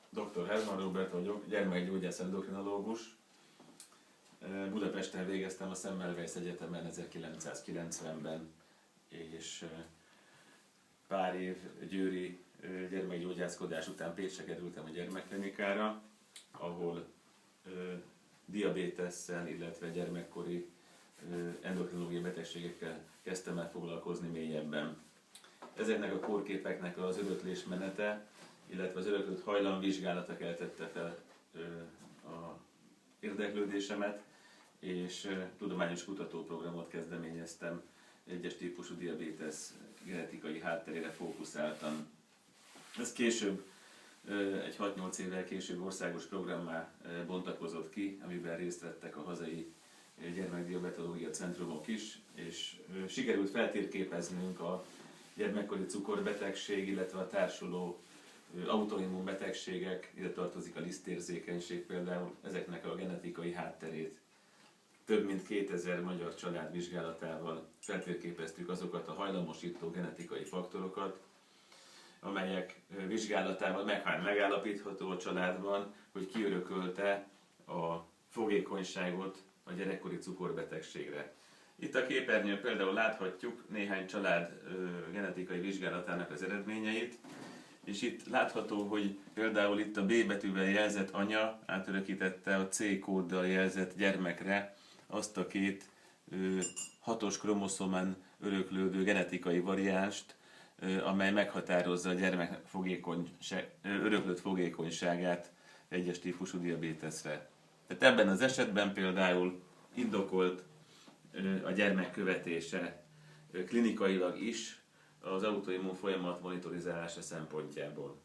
Dr. Herman Róbert vagyok, gyermekgyógyász endokrinológus. Budapesten végeztem a Semmelweis Egyetemen 1990-ben, és pár év győri gyermekgyógyászkodás után Pécsre kerültem a gyermekklinikára, ahol diabétesszel, illetve gyermekkori endokrinológiai betegségekkel kezdtem el foglalkozni mélyebben. Ezeknek a kórképeknek az öröklés menete, illetve az öröklött hajlamvizsgálata keltette fel a érdeklődésemet, és tudományos kutatóprogramot kezdeményeztem, egyes típusú diabétesz genetikai hátterére fókuszáltan. Ez később, egy 6-8 évvel később országos programmá bontakozott ki, amiben részt vettek a hazai gyermekdiabetológia centrumok is, és sikerült feltérképeznünk a gyermekkori cukorbetegség, illetve a társuló autoimmun betegségek, ide tartozik a lisztérzékenység például, ezeknek a genetikai hátterét. Több mint 2000 magyar család vizsgálatával feltérképeztük azokat a hajlamosító genetikai faktorokat, amelyek vizsgálatával megállapítható a családban, hogy ki örökölte a fogékonyságot a gyerekkori cukorbetegségre. Itt a képernyőn például láthatjuk néhány család genetikai vizsgálatának az eredményeit, és itt látható, hogy például itt a B betűvel jelzett anya átörökítette a C kóddal jelzett gyermekre azt a két 6-os kromoszomán öröklődő genetikai variánst, amely meghatározza a gyermek öröklött fogékonyságát egyes típusú diabéteszre. Tehát ebben az esetben például indokolt a gyermek követése klinikailag is az autoimmun folyamat monitorizálása szempontjából.